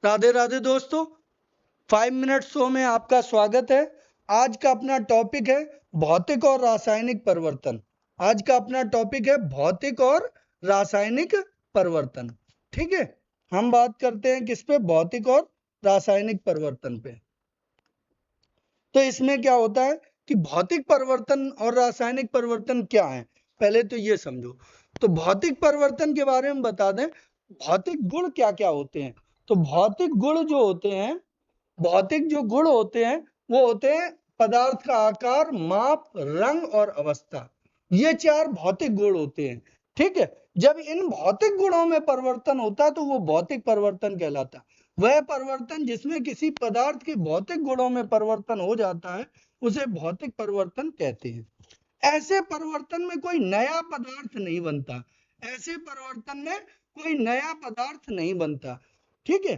राधे राधे दोस्तों, 5 minute show में आपका स्वागत है। आज का अपना टॉपिक है भौतिक और रासायनिक परिवर्तन। आज का अपना टॉपिक है भौतिक और रासायनिक परिवर्तन। ठीक है, हम बात करते हैं किस पे? भौतिक और रासायनिक परिवर्तन पे। तो इसमें क्या होता है कि भौतिक परिवर्तन और रासायनिक परिवर्तन क्या है, पहले तो ये समझो। तो भौतिक परिवर्तन के बारे में बता दें, भौतिक गुण क्या क्या होते हैं। तो भौतिक गुण जो होते हैं, भौतिक जो गुण होते हैं वो होते हैं पदार्थ का आकार, माप, रंग और अवस्था। ये 4 भौतिक गुण होते हैं। ठीक है, जब इन भौतिक गुणों में परिवर्तन होता है तो वो भौतिक परिवर्तन कहलाता है। वह परिवर्तन जिसमें किसी पदार्थ के भौतिक गुणों में परिवर्तन हो जाता है उसे भौतिक परिवर्तन कहते हैं। ऐसे परिवर्तन में कोई नया पदार्थ नहीं बनता। ऐसे परिवर्तन में कोई नया पदार्थ नहीं बनता। ठीक है,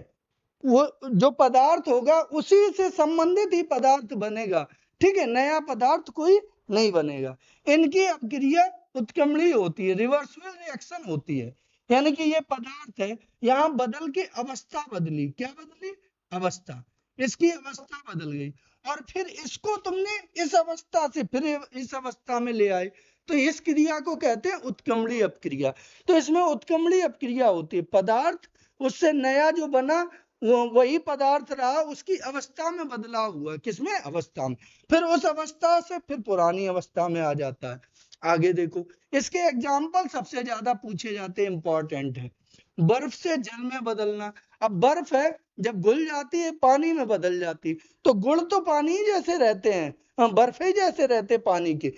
वो जो पदार्थ होगा उसी से संबंधित ही पदार्थ बनेगा। ठीक है, नया पदार्थ कोई नहीं बनेगा। इनकी अपक्रिया उत्क्रमणीय होती है, रिवर्सिबल रिएक्शन होती है। यानी कि ये पदार्थ है, यहाँ बदल के अवस्था बदली। क्या बदली? अवस्था। इसकी अवस्था बदल गई और फिर इसको तुमने इस अवस्था से फिर इस अवस्था में ले आए, तो इस क्रिया को कहते हैं उत्क्रमणीय अपक्रिया। तो इसमें उत्क्रमणीय अपक्रिया होती है, पदार्थ उससे नया जो बना वो वही पदार्थ रहा, उसकी अवस्था में बदलाव हुआ। किसमें? अवस्था में। फिर उस अवस्था से फिर पुरानी अवस्था में आ जाता है। आगे देखो, इसके एग्जाम्पल सबसे ज्यादा पूछे जाते हैं, इंपॉर्टेंट है। बर्फ से जल में बदलना। अब बर्फ है, जब घुल जाती है पानी में बदल जाती, तो गुण तो पानी ही जैसे रहते हैं, बर्फ ही जैसे रहते पानी के।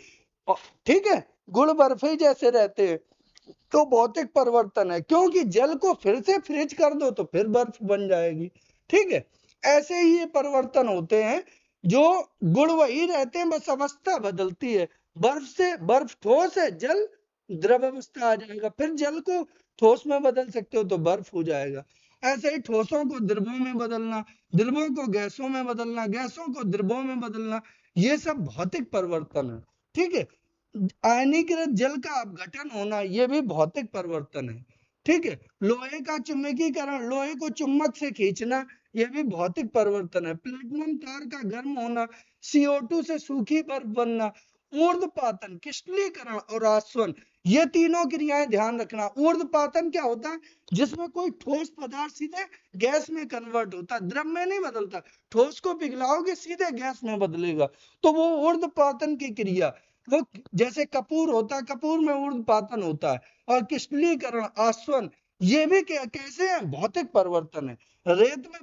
ठीक है, गुण बर्फ ही जैसे रहते हैं। तो भौतिक परिवर्तन है, क्योंकि जल को फिर से फ्रिज कर दो तो फिर बर्फ बन जाएगी। ठीक है, ऐसे ही ये परिवर्तन होते हैं, जो गुण वही रहते हैं, बस अवस्था बदलती है। बर्फ से बर्फ ठोस है, जल द्रव अवस्था आ जाएगा, फिर जल को ठोस में बदल सकते हो तो बर्फ हो जाएगा। ऐसे ही ठोसों को द्रवों में बदलना, द्रवों को गैसों में बदलना, गैसों को द्रवों में बदलना, ये सब भौतिक परिवर्तन है। ठीक है, आयनीकृत जल का अपघटन होना, यह भी भौतिक परिवर्तन है। ठीक है, लोहे का चुंबकीकरण, लोहे को चुंबक से खींचना, यह भी भौतिक परिवर्तन है। प्लेटिनम तार का गर्म होना, CO2 से सूखी बर्फ बनना, ऊर्ध्वपातन, क्रिस्टलीकरण और आसवन, ये तीनों क्रियाएं ध्यान रखना। ऊर्ध्वपातन क्या होता है? जिसमें कोई ठोस पदार्थ सीधे गैस में कन्वर्ट होता है, द्रव में नहीं बदलता। ठोस को पिघलाओगे सीधे गैस में बदलेगा, तो वो ऊर्ध्वपातन की क्रिया। वो जैसे कपूर होता है, कपूर में ऊर्ध्वपातन होता है। और क्रिस्टलीकरण, आसवन, ये भी कैसे है? भौतिक परिवर्तन है। रेत में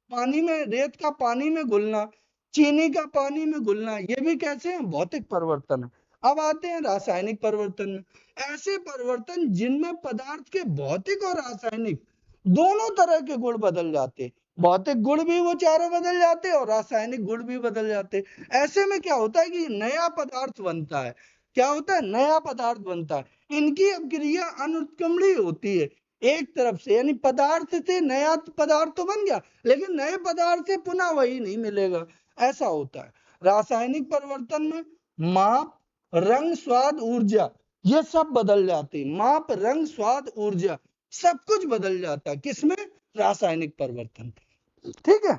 पानी में, रेत का पानी में घुलना, चीनी का पानी में घुलना, ये भी कैसे है? भौतिक परिवर्तन है। अब आते हैं रासायनिक परिवर्तन में। ऐसे परिवर्तन जिनमें पदार्थ के भौतिक और रासायनिक दोनों तरह के गुण बदल जाते। भौतिक गुण भी वो चारों बदल जाते और रासायनिक गुण भी बदल जाते। ऐसे में क्या होता है कि नया पदार्थ बनता है। क्या होता है? नया पदार्थ बनता है। इनकी अपक्रिया अनुत्क्रमणीय होती है एक तरफ से, यानी पदार्थ से नया पदार्थ तो बन गया, लेकिन नए पदार्थ से पुनः वही नहीं मिलेगा। ऐसा होता है। रासायनिक परिवर्तन में माप, रंग, स्वाद, ऊर्जा, ये सब बदल जाते हैं। माप, रंग, स्वाद, ऊर्जा, सब कुछ बदल जाता है। किसमें? रासायनिक परिवर्तन। ठीक है,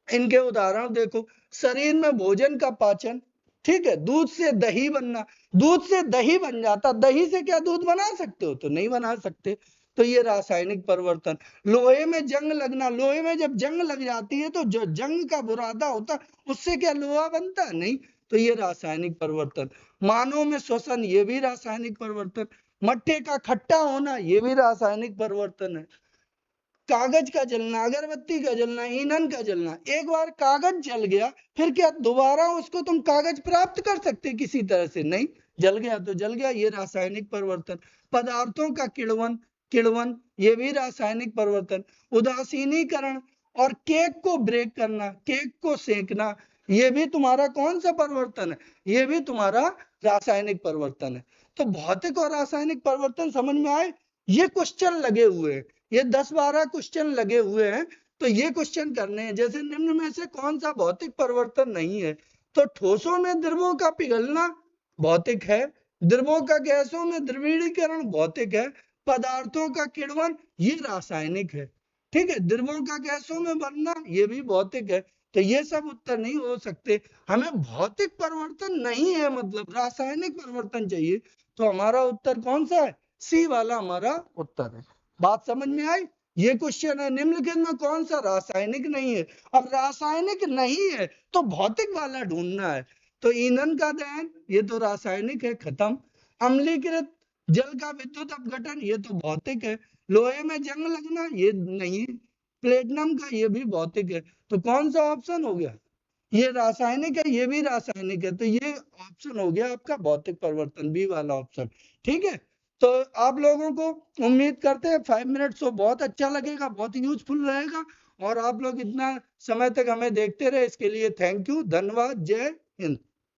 इनके उदाहरण देखो। शरीर में भोजन का पाचन। ठीक है, दूध से दही बनना, दूध से दही बन जाता। दही से क्या दूध बना सकते हो? तो नहीं बना सकते। तो ये रासायनिक परिवर्तन। लोहे में जंग लगना, लोहे में जब जंग लग जाती है तो जो जंग का बुरादा होता है उससे क्या लोहा बनता है? नहीं। तो ये रासायनिक परिवर्तन। मानव में श्वसन, ये भी रासायनिक परिवर्तन। मट्टे का खट्टा होना, ये भी रासायनिक परिवर्तन है। कागज का जलना, अगरबत्ती का जलना, ईंधन का जलना। एक बार कागज जल गया, फिर क्या दोबारा उसको तुम कागज प्राप्त कर सकते किसी तरह से? नहीं। जल गया तो जल गया, ये रासायनिक परिवर्तन। पदार्थों का किण्वन, किण्वन, ये भी रासायनिक परिवर्तन। उदासीनीकरण और केक को ब्रेक करना, केक को सेकना, ये भी तुम्हारा कौन सा परिवर्तन है? ये भी तुम्हारा रासायनिक परिवर्तन है। तो भौतिक और रासायनिक परिवर्तन समझ में आए? ये क्वेश्चन लगे हुए हैं, ये 10-12 क्वेश्चन लगे हुए हैं। तो ये क्वेश्चन करने हैं, जैसे निम्न में से कौन सा भौतिक परिवर्तन नहीं है? तो ठोसों में द्रवों का पिघलना भौतिक है, द्रवों का गैसों में द्रवीणीकरण भौतिक है, पदार्थों का किण्वन ये रासायनिक है। ठीक है। द्रवों का गैसों में बनना ये भी भौतिक है। तो ये सब उत्तर नहीं हो सकते। हमें भौतिक परिवर्तन नहीं है, मतलब रासायनिक परिवर्तन चाहिए। तो हमारा उत्तर कौन सा है? सी वाला हमारा उत्तर है। बात समझ में आई? ये क्वेश्चन है, निम्नलिखित में कौन सा रासायनिक नहीं है? अब रासायनिक नहीं है तो भौतिक वाला ढूंढना है। तो ईंधन का दहन ये तो रासायनिक है, खत्म। अम्लीकृत जल का विद्युत अपघटन ये तो भौतिक है। लोहे में जंग लगना ये नहीं है। प्लेटिनम का ये भी भौतिक है। तो कौन सा ऑप्शन हो गया? ये रासायनिक है, ये भी रासायनिक है। तो ये ऑप्शन हो गया आपका भौतिक परिवर्तन, बी वाला ऑप्शन। ठीक है। तो आप लोगों को उम्मीद करते हैं 5 मिनट शो बहुत अच्छा लगेगा, बहुत यूजफुल रहेगा। और आप लोग इतना समय तक हमें देखते रहे, इसके लिए थैंक यू, धन्यवाद, जय हिंद।